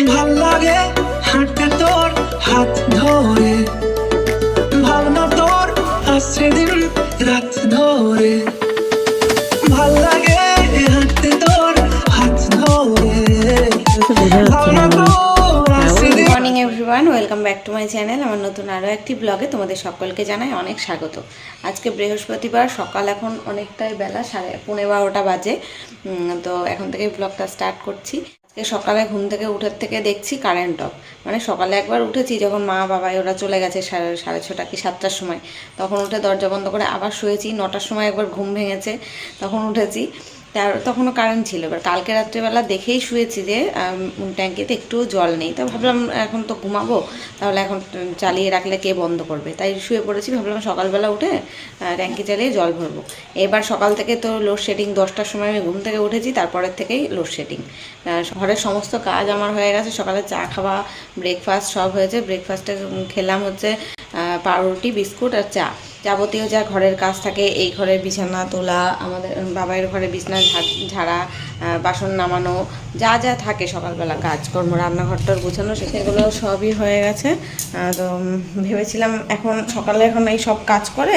ভাল লাগে হাঁটতে তোর হাত ধরে, ভাবনা তোর আসছে দিন রাত ধরে। ভাল লাগে হাঁটতে তোর হাত ধরে, ভাবনা তোর আসছে দিন। Morning everyone, welcome back to my channel. আমার নতুন আরও একটি ব্লগে তোমাদের সকলকে জানাই অনেক স্বাগত। আজকে বৃহস্পতিবার, সকাল এখন অনেকটাই বেলা, 12:30 বাজে। তো এখন থেকে ব্লগটা স্টার্ট করছি। আজকে সকালে ঘুম থেকে উঠে থেকে দেখছি কারেন্ট অফ। মানে সকালে একবার উঠেছি যখন মা বাবাই ওরা চলে গেছে 6:30 কি 7টার সময়, তখন উঠে দরজা বন্ধ করে আবার শুয়েছি। 9টার সময় একবার ঘুম ভেঙেছে, তখন উঠেছি। তখনও কারেন্ট ছিল। এবার কালকে রাত্রেবেলা দেখেই শুয়েছি যে ট্যাঙ্কিতে একটুও জল নেই। তো ভাবলাম এখন তো ঘুমাবো, তাহলে এখন চালিয়ে রাখলে কে বন্ধ করবে, তাই শুয়ে পড়েছি। ভাবলাম সকালবেলা উঠে ট্যাঙ্কি চালিয়ে জল ভরবো। এবার সকাল থেকে তো লোডশেডিং, 10টার সময় আমি ঘুম থেকে উঠেছি, তারপরের থেকেই লোডশেডিং। ঘরের সমস্ত কাজ আমার হয়ে গেছে। সকালে চা খাওয়া, ব্রেকফাস্ট সব হয়েছে। ব্রেকফাস্টে খেলাম হচ্ছে পাউরুটি, বিস্কুট আর চা। যাবতীয় যা ঘরের কাজ থাকে, এই ঘরের বিছানা তোলা, আমাদের বাবাইয়ের ঘরে বিছানা ঝাড়া, বাসন নামানো, যা যা থাকে সকালবেলা কাজকর্ম, রান্নাঘরটার গুছানো, সেগুলো সবই হয়ে গেছে। তো ভেবেছিলাম এখন সকালে এই সব কাজ করে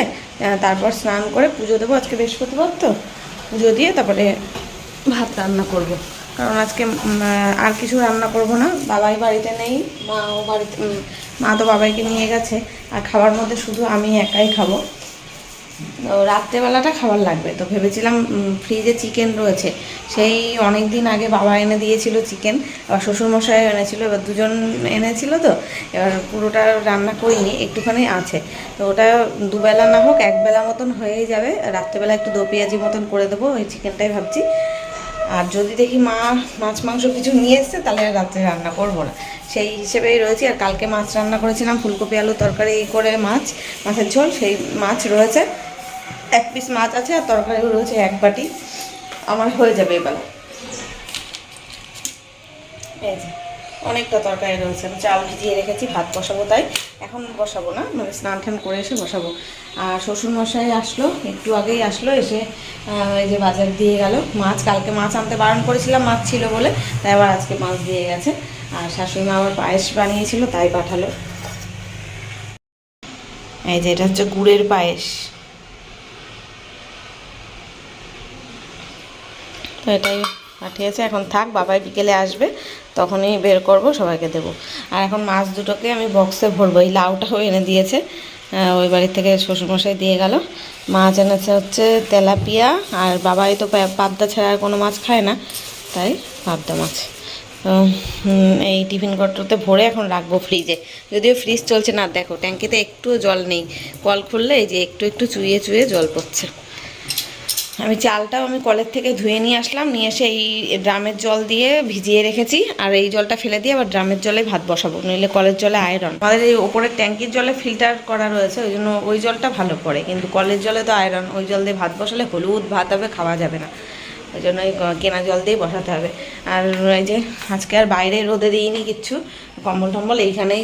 তারপর স্নান করে পুজো দেবো। আজকে বৃহস্পতিবার তো, পুজো দিয়ে তারপরে ভাত রান্না করব। কারণ আজকে আর কিছু রান্না করব না। বাবাই বাড়িতে নেই, মা তো বাবাইকে নিয়ে গেছে। আর খাবার মধ্যে শুধু আমি একাই খাবো। রাত্রেবেলাটা খাবার লাগবে, তো ভেবেছিলাম ফ্রিজে চিকেন রয়েছে, সেই অনেক দিন আগে বাবা এনে দিয়েছিল চিকেন, আবার শ্বশুরমশাই এনেছিল, এবার দুজন এনেছিল। তো এবার পুরোটা রান্না করিনি, একটুখানি আছে। তো ওটা দুবেলা না হোক একবেলা মতন হয়েই যাবে। রাত্রেবেলা একটু দো পেঁয়াজি মতন করে দেবো ওই চিকেনটাই ভাবছি। আর যদি দেখি মা মাছ মাংস কিছু নিয়ে এসছে, তাহলে আর রাত্রে রান্না করবো না, সেই হিসেবেই রয়েছি। আর কালকে মাছ রান্না করেছিলাম, ফুলকপি আলু তরকারি করে মাছের ঝোল, সেই মাছ রয়েছে। 1 পিস মাছ আছে, আর তরকারিও রয়েছে 1 বাটি। আমার হয়ে যাবে এবার। এই যে অনেকটা তরকারি রয়েছে, আমি চাল ভিজিয়ে রেখেছি, ভাত বসাবো। তাই এখন বসাবো না, মানে স্নান টান করে এসে বসাবো। আর শ্বশুরমশাই আসলো, একটু আগেই আসলো, এসে এই যে বাজার দিয়ে গেল মাছ। কালকে মাছ আনতে বারণ করেছিলাম, মাছ ছিল বলে, তাই আবার আজকে মাছ দিয়ে গেছে। আর শাশুড়ি মা আবার পায়েস বানিয়েছিল, তাই পাঠালো। এই যে এটা হচ্ছে গুড়ের পায়েস। তো এটাই পাঠিয়েছে। এখন থাক, বাবাই বিকেলে আসবে, তখনই বের করব, সবাইকে দেবো। আর এখন মাছ দুটোকে আমি বক্সে ভরবো। এই লাউটাও এনে দিয়েছে, ওই বাড়ির থেকে শ্বশুরমশাই দিয়ে গেল। মাছ এনেছে হচ্ছে তেলাপিয়া, আর বাবাই তো পাবদা ছাড়া আর কোনো মাছ খায় না, তাই পাবদা মাছ। তো এই টিফিন কৌটোতে ভরে এখন রাখবো ফ্রিজে। যদিও ফ্রিজ চলছে না, দেখো ট্যাঙ্কিতে একটুও জল নেই। কল খুললে এই যে একটু একটু চুইয়ে চুইয়ে জল পড়ছে। আমি চালটাও কলের থেকে ধুয়ে নিয়ে আসলাম, নিয়ে এসে এই ড্রামের জল দিয়ে ভিজিয়ে রেখেছি। আর এই জলটা ফেলে দিয়ে আবার ড্রামের জলে ভাত বসাবো, নইলে কলের জলে আয়রন। আমাদের এই ওপরের ট্যাঙ্কির জলে ফিল্টার করা রয়েছে, ওই জন্য ওই জলটা ভালো পড়ে, কিন্তু কলের জলে তো আয়রন। ওই জল দিয়ে ভাত বসালে হলুদ ভাত হবে, খাওয়া যাবে না। ওই জন্য ওই কেনা জল দিয়েই বসাতে হবে। আর এই যে আজকে আর বাইরে রোদে দিইনি কিচ্ছু, কম্বল টম্বল এইখানেই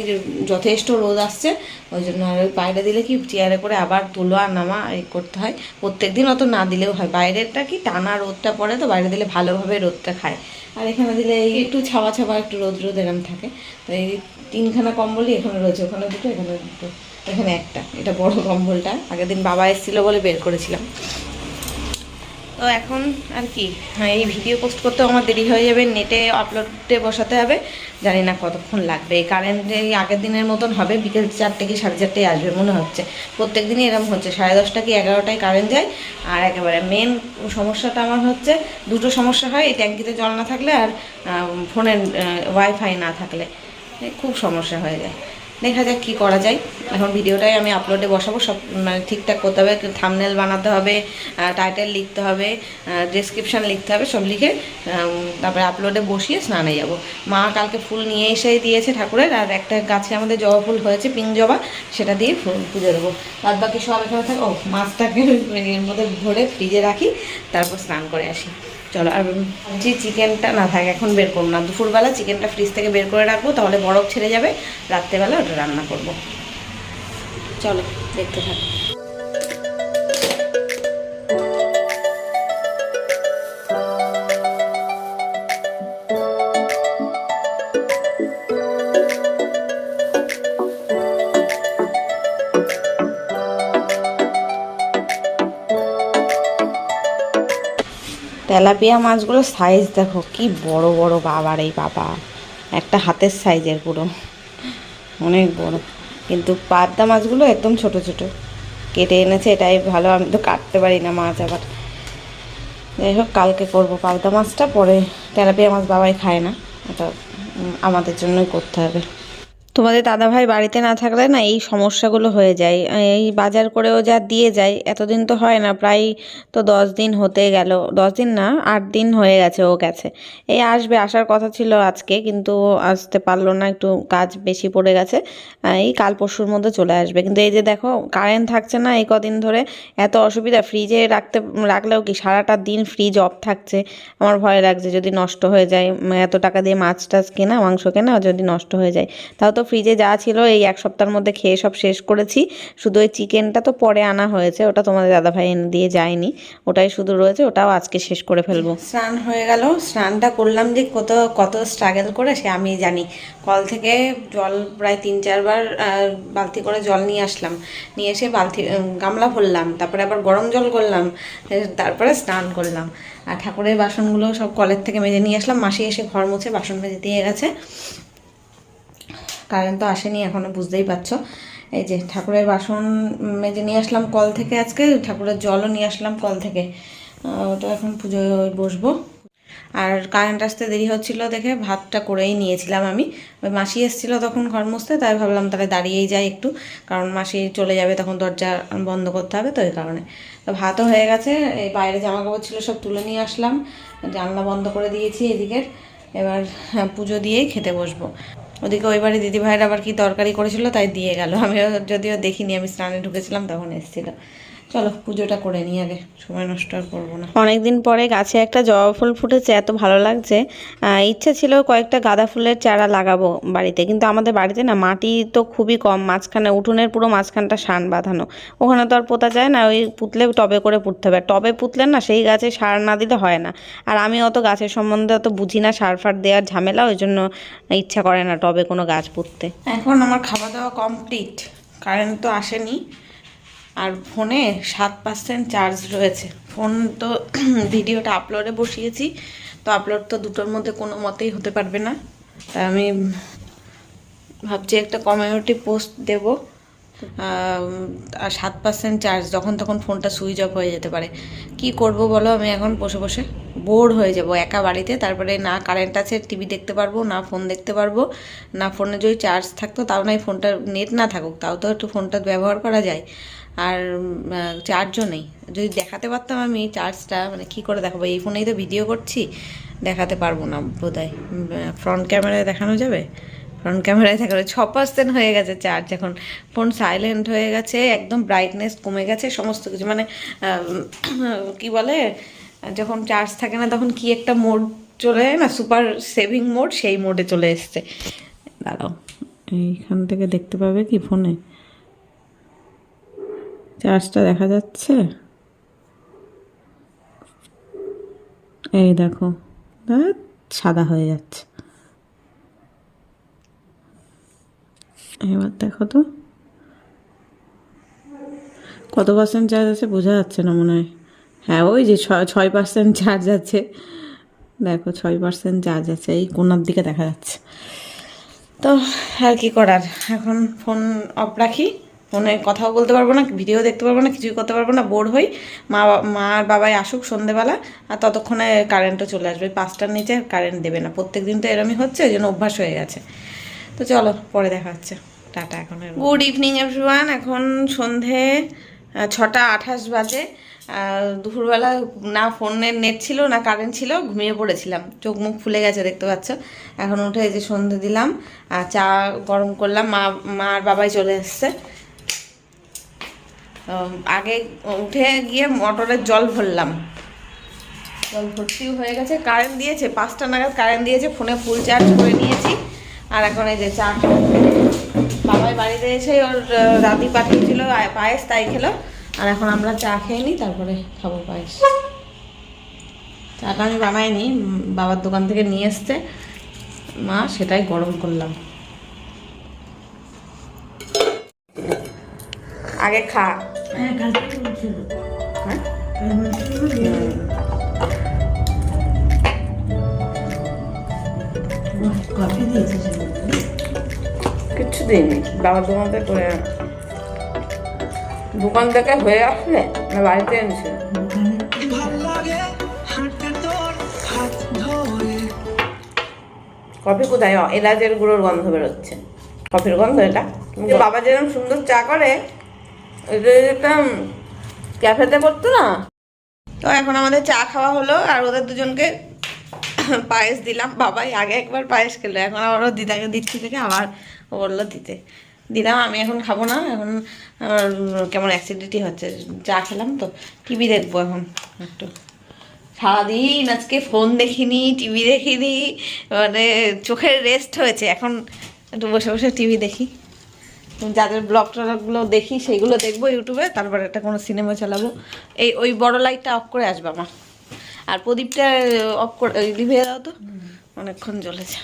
যথেষ্ট রোদ আসছে। ওই জন্য আর ওই বাইরে দিলে কি চেয়ারে করে আবার তুলো আর নামা এই করতে হয়। প্রত্যেক দিন অত না দিলেও হয়, বাইরেরটা কি টানা রোদটা পড়ে, তো বাইরে দিলে ভালোভাবে রোদটা খায়। আর এখানে দিলে এই একটু ছাওয়া ছাওয়া একটু রোদ রোদ এরম থাকে। তো এই 3খানা কম্বলই এখানে রয়েছে, ওখানে দুটো, এখানে দুটো, এখানে একটা। এটা বড় কম্বলটা আগের দিন বাবা এসেছিলো বলে বের করেছিলাম। তো এখন আর কি, এই ভিডিও পোস্ট করতেও আমার দেরি হয়ে যাবে, নেটে আপলোডে বসাতে হবে, জানি না কতক্ষণ লাগবে। এই কারেন্ট এই আগের দিনের মতন হবে, বিকেল 4টে কি 4:30টায় আসবে মনে হচ্ছে। প্রত্যেক দিনই এরকম হচ্ছে, 10:30 কি 11টায় কারেন্ট যায়। আর একেবারে মেন সমস্যাটা আমার হচ্ছে, দুটো সমস্যা হয় এই ট্যাঙ্কিতে জল না থাকলে আর ফোনের ওয়াইফাই না থাকলে, খুব সমস্যা হয়ে যায়। দেখা যাক কী করা যায়। এখন ভিডিওটাই আমি আপলোডে বসাবো, সব মানে ঠিকঠাক করতে হবে, থাম্বনেল বানাতে হবে, টাইটেল লিখতে হবে, ডেসক্রিপশান লিখতে হবে, সব লিখে তারপরে আপলোডে বসিয়ে স্নানে যাব। মা কালকে ফুল নিয়ে এসেই দিয়েছে ঠাকুরের, আর একটা গাছে আমাদের জবা ফুল হয়েছে, পিঙ্ক জবা, সেটা দিয়ে ফুল পুজো দেবো। বাদ বাকি সব এখানে থাকে। ও মাছটাকে এর মধ্যে ভরে ফ্রিজে রাখি, তারপর স্নান করে আসি। চলো। আর যে চিকেনটা না থাকে, এখন বের করবো না, দুপুরবেলা চিকেনটা ফ্রিজ থেকে বের করে রাখবো, তাহলে বরফ ছেড়ে যাবে, রাত্রেবেলা ওটা রান্না করব। চলো দেখতে থাকো। তেলাপিয়া মাছগুলো সাইজ দেখো কি বড় বড়, বাবার এই বাবা, একটা হাতের সাইজের পুরো, অনেক বড়। কিন্তু পাবদা মাছগুলো একদম ছোট ছোট কেটে এনেছে, এটাই ভালো, আমি তো কাটতে পারি না মাছ। আবার যাই হোক, কালকে করবো পাবদা মাছটা, পরে তেলাপিয়া মাছ বাবাই খায় না, ওটা আমাদের জন্যই করতে হবে। তোমাদের দাদাভাই বাড়িতে না থাকলে না এই সমস্যাগুলো হয়ে যায়। এই বাজার করেও যা দিয়ে যায়, এতদিন তো হয় না, প্রায় তো 10 দিন হতে গেল, 10 দিন না 8 দিন হয়ে গেছে ও গেছে। এই আসবে, আসার কথা ছিল আজকে, কিন্তু আসতে পারলো না, একটু কাজ বেশি পড়ে গেছে। এই কাল পরশুর মধ্যে চলে আসবে। কিন্তু এই যে দেখো কারেন্ট থাকছে না এই কদিন ধরে, এত অসুবিধা। ফ্রিজে রাখলেও কি সারাটা দিন ফ্রিজ অফ থাকছে, আমার ভয় লাগছে যদি নষ্ট হয়ে যায়। এত টাকা দিয়ে মাছ টাছ কেনা, মাংস কেনা, যদি নষ্ট হয়ে যায়। তাও তো ফ্রিজে যা ছিল এই 1 সপ্তাহের মধ্যে খেয়ে সব শেষ করেছি। শুধু ওই চিকেনটা তো পরে আনা হয়েছে, ওটা তোমাদের দাদাভাই এনে দিয়ে যায়নি, ওটাই শুধু রয়েছে, ওটাও আজকে শেষ করে ফেলবো। স্নান হয়ে গেল, স্নানটা করলাম যে কত কত স্ট্রাগল করে সে আমি জানি। কল থেকে জল প্রায় 3-4 বার বালতি করে জল নিয়ে আসলাম, নিয়ে এসে গামলা ভরলাম, তারপরে আবার গরম জল করলাম, তারপরে স্নান করলাম। আর ঠাকুরের বাসনগুলো সব কলের থেকে মেজে নিয়ে আসলাম। মাসি এসে ঘর মুছে বাসন মেজে দিয়ে গেছে। কারেন্ট তো আসেনি এখনো, বুঝতেই পারছো। এই যে ঠাকুরের বাসন মেজে নিয়ে আসলাম কল থেকে, আজকে ঠাকুরের জলও নিয়ে আসলাম কল থেকে। ওটা এখন পুজোয় বসবো। আর কারেন্ট আসতে দেরি হচ্ছিলো দেখে ভাতটা করেই নিয়েছিলাম আমি। ওই মাসি এসেছিলো তখন ঘর মুছতে, তাই ভাবলাম তাহলে দাঁড়িয়েই যাই একটু, কারণ মাসি চলে যাবে তখন দরজা বন্ধ করতে হবে, তো এই কারণে। তো ভাতও হয়ে গেছে, এই বাইরে জামা কাপড় ছিল সব তুলে নিয়ে আসলাম, জানলা বন্ধ করে দিয়েছি এদিকের। এবার পুজো দিয়েই খেতে বসবো। ওদিকে ওই বাড়ি দিদিভাইয়ের আবার কি তরকারি করেছিল, তাই দিয়ে গেল। আমিও যদিও দেখিনি, আমি স্নানে ঢুকেছিলাম তখন এসেছিলো। চলো পুজোটা করে নিই আগে, সময় নষ্ট আর করবো না। অনেকদিন পরে গাছে একটা জবা ফুল ফুটেছে, এত ভালো লাগছে। ইচ্ছা ছিল কয়েকটা গাঁদা ফুলের চারা লাগাবো বাড়িতে, কিন্তু আমাদের বাড়িতে না মাটি তো খুবই কম, মাঝখানে উঠোনের পুরো মাঝখানটা শান বাঁধানো, ওখানে তো আর পোতা যায় না, ওই পুতলে টবে করে পুঁততে হবে। টবে পুতলে না সেই গাছে সার না দিলে হয় না। আর আমি অত গাছের সম্বন্ধে অত বুঝি না, সার ফার দেওয়ার ঝামেলা, ওই জন্য ইচ্ছা করে না টবে কোনো গাছ পুঁততে। এখন আমার খাওয়া দাওয়া কমপ্লিট, কারেন্ট তো আসেনি, আর ফোনে 7% চার্জ রয়েছে। ফোন তো ভিডিওটা আপলোডে বসিয়েছি, তো আপলোড তো দুটোর মধ্যে কোনো মতেই হতে পারবে না, তাই আমি ভাবছি একটা কমিউনিটি পোস্ট দেব। আর 7% চার্জ, যখন তখন ফোনটা সুইচ অফ হয়ে যেতে পারে। কি করব বলো, আমি এখন বসে বসে বোর হয়ে যাব একা বাড়িতে। তারপরে না কারেন্ট আছে টিভি দেখতে পারবো, না ফোন দেখতে পারবো, না ফোনে যদি চার্জ থাকতো তাও নাই, ফোনটা নেট না থাকুক তাও তো একটু ফোনটা ব্যবহার করা যায়। আর চার্জও নেই, যদি দেখাতে পারতাম আমি চার্জটা, মানে কী করে দেখাবো, এই ফোনেই তো ভিডিও করছি, দেখাতে পারবো না বোধহয়। ফ্রন্ট ক্যামেরায় দেখানো যাবে? ফ্রন্ট ক্যামেরায় দেখানো 6% হয়ে গেছে চার্জ এখন। ফোন সাইলেন্ট হয়ে গেছে, একদম ব্রাইটনেস কমে গেছে, সমস্ত কিছু। মানে কি বলে, যখন চার্জ থাকে না তখন কি একটা মোড চলে যায় না, সুপার সেভিং মোড, সেই মোডে চলে এসছে। দাঁড়াও, এইখান থেকে দেখতে পাবে কি ফোনে চার্জটা দেখা যাচ্ছে? এই দেখো, সাদা হয়ে যাচ্ছে। এবার দেখো তো কত পার্সেন্ট চার্জ আছে, বোঝা যাচ্ছে না মনে হয়। হ্যাঁ, ওই যে 6% চার্জ আছে, দেখো 6% চার্জ আছে, এই কোনার দিকে দেখা যাচ্ছে। তো আর কি করার, এখন ফোন অফ রাখি, ফোনে কথাও বলতে পারবো না, ভিডিও দেখতে পারবো না, কিছুই করতে পারবো না, বোর হই। মা আর বাবাই আসুক সন্ধেবেলা, আর ততক্ষণে কারেন্টও চলে আসবে। 5টার নিচে কারেন্ট দেবে না, প্রত্যেক দিন তো এরমই হচ্ছে, ওই জন্য অভ্যাস হয়ে গেছে। তো চলো পরে দেখা হচ্ছে, টাটা। এখন গুড ইভিনিং এভরিওয়ান, এখন সন্ধে 6:28 বাজে। দুপুরবেলা না ফোনের নেট ছিল না কারেন্ট ছিল, ঘুমিয়ে পড়েছিলাম, চোখ মুখ ফুলে গেছে দেখতে পাচ্ছ। এখন উঠে এই যে সন্ধে দিলাম, আর চা গরম করলাম। মা আর বাবাই চলে এসছে। আগে উঠে গিয়ে মোটরের জল ভরলাম, জল ভর্তিও হয়ে গেছে। কারেন্ট দিয়েছে 5টা নাগাদ, কারেন্ট দিয়েছে, ফোনে ফুল চার্জ করে নিয়েছি। আর এখন এই যে চা, বাবাই বাড়িতে এসে ওর দাদি পাঠিয়েছিল পায়েস, তাই খেলো। আর এখন আমরা চা খেয়ে নিই, তারপরে খাবো পায়েস। চাটা আমি বানাইনি, বাবার দোকান থেকে নিয়ে এসছে মা, সেটাই গরম করলাম। আগে খা। কফি দিয়েছিস কিচ্ছু দিইনি, বাবার দোকান থেকে করে দোকান থেকে হয়ে আসলে না বাড়িতে এনেছিল। ভাল লাগে হাঁটতে তোর হাত ধরে। কফি কোথায়? এলাচের গুঁড়োর গন্ধ বেরোচ্ছে, কফির গন্ধ এটা। বাবা যেরকম সুন্দর চা করে, এটা একটা ক্যাফেতে করতো না। তো এখন আমাদের চা খাওয়া হলো, আর ওদের দুজনকে পায়েস দিলাম। বাবাই আগে একবার পায়েস খেলো, এখন আবার ও দিদাকে দিচ্ছি থেকে আবার ও বললো দিতে দিলাম। আমি এখন খাবো না, এখন আমার কেমন অ্যাসিডিটি হচ্ছে, চা খেলাম তো। টিভি দেখবো এখন একটু। সারাদিন আজকে ফোন দেখিনি, টিভি দেখিনি, মানে চোখের রেস্ট হয়েছে। এখন একটু বসে বসে টিভি দেখি, যাদের ব্লগ ট্লগগুলো দেখি সেইগুলো দেখবো ইউটিউবে, তারপরে একটা কোনো সিনেমা চালাবো। ওই বড় লাইটটা অফ করে আসবে আমার, আর প্রদীপটা অফ করে লিভিয়ে দাও তো, অনেকক্ষণ জ্বলেছে।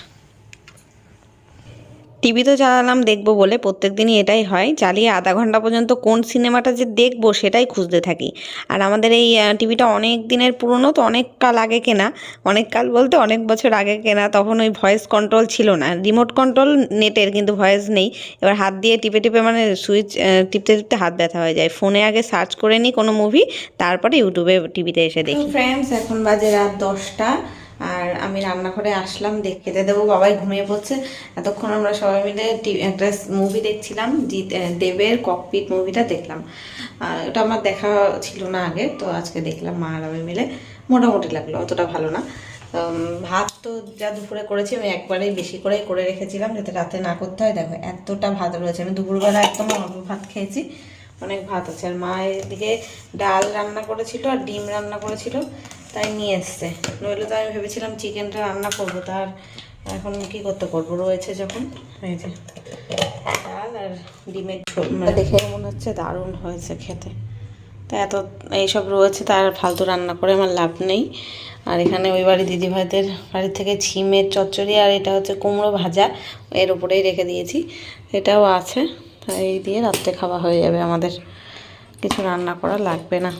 টিভি তো চালালাম দেখবো বলে, প্রত্যেক দিনই এটাই হয়, চালিয়ে আধা ঘন্টা পর্যন্ত কোন সিনেমাটা যে দেখবো সেটাই খুঁজতে থাকি। আর আমাদের এই টিভিটা অনেক দিনের পুরনো তো, অনেক কাল আগে কেনা, অনেক কাল বলতে অনেক বছর আগে কেনা। তখন ওই ভয়েস কন্ট্রোল ছিল না, রিমোট কন্ট্রোল নেটের, কিন্তু ভয়েস নেই। এবার হাত দিয়ে টিপে টিপে মানে সুইচ টিপতে টিপতে হাত ব্যথা হয়ে যায়। ফোনে আগে সার্চ করে নিই কোনো মুভি, তারপরে ইউটিউবে টিভিতে এসে দেখি। ফ্রেন্ডস, এখন বাজে রাত 10টা, আর আমি রান্নাঘরে আসলাম, খেতে দেবো। বাবাই ঘুমিয়ে পড়ছে। এতক্ষণ আমরা সবাই মিলে একটা মুভি দেখছিলাম, দেবের ককপিট মুভিটা দেখলাম। ওটা আমার দেখা ছিল না আগে, তো আজকে দেখলাম মা আর আমি মিলে। মোটামুটি লাগলো, অতটা ভালো না। ভাত তো যা দুপুরে করেছি আমি একবারেই বেশি করেই করে রেখেছিলাম, যাতে রাতে না করতে হয়। দেখো এতটা ভাত রয়েছে, আমি দুপুরবেলা একদম অল্প ভাত খেয়েছি, অনেক ভাত আছে। আর মা এদিকে ডাল রান্না করেছিল আর ডিম রান্না করেছিল, তাই নিয়ে এসছে। নইলে তো আমি ভেবেছিলাম চিকেনটা রান্না করবো, তার এখন কি করতে করবো, রয়েছে যখন। এই যে ডাল আর ডিমের ঝোল, দেখে মনে হচ্ছে দারুণ হয়েছে খেতে। তা এত এইসব রয়েছে, তার ফালতু রান্না করে আমার লাভ নেই। আর এখানে ওই বাড়ি দিদিভাইদের বাড়ি থেকে ঝিমের চচ্চড়ি, আর এটা হচ্ছে কুমড়ো ভাজা, এর উপরেই রেখে দিয়েছি, এটাও আছে। এই দিয়ে রাত্রে খাওয়া হয়ে যাবে আমাদের, কিছু রান্না করা লাগবে না।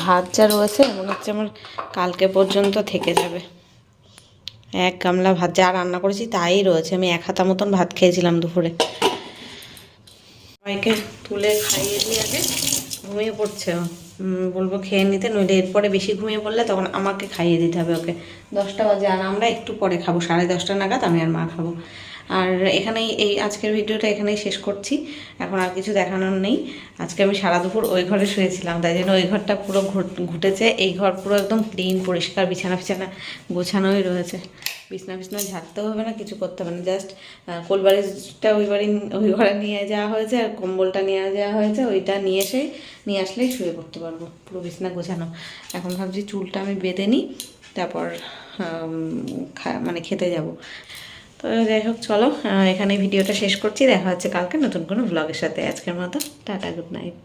ভাত যা রয়েছে মনে হচ্ছে আমার কালকে পর্যন্ত থেকে যাবে। এক গামলা ভাত যা রান্না করেছি তাই রয়েছে, আমি 1 হাতা মতন ভাত খেয়েছিলাম দুপুরে। সবাইকে তুলে খাইয়ে দিয়ে আগে ঘুমিয়ে পড়ছে, বলবো খেয়ে নিতে, নইলে এরপরে বেশি ঘুমিয়ে পড়লে তখন আমাকে খাইয়ে দিতে হবে ওকে। 10টা বাজে, আর আমরা একটু পরে খাবো, 10:30 নাগাদ আমি আর মা খাবো। আর এখানেই এই আজকের ভিডিওটা এখানেই শেষ করছি, এখন আর কিছু দেখানোর নেই। আজকে আমি সারা দুপুর ওই ঘরে শুয়েছিলাম, তাই জন্য ওই ঘরটা পুরো ঘুটেছে। এই ঘর পুরো একদম ক্লিন পরিষ্কার, বিছানা ফিছানা গোছানোই রয়েছে। বিছনা ঝাড়তেও হবে না, কিছু করতে হবে না, জাস্ট কোলবালিশটা ওই ঘরে নিয়ে যাওয়া হয়েছে, আর কম্বলটা নিয়ে যাওয়া হয়েছে, ওইটা নিয়ে আসলেই শুয়ে পড়তে পারবো। পুরো বিছনা গোছানো। এখন ভাবছি চুলটা আমি বেঁধে নিই, তারপর মানে খেতে যাব। তো যাই হোক, চলো এখানে ভিডিওটা শেষ করছি, দেখা হচ্ছে কালকে নতুন কোনো ভ্লগের সাথে। আজকের মতো টাটা, গুড নাইট।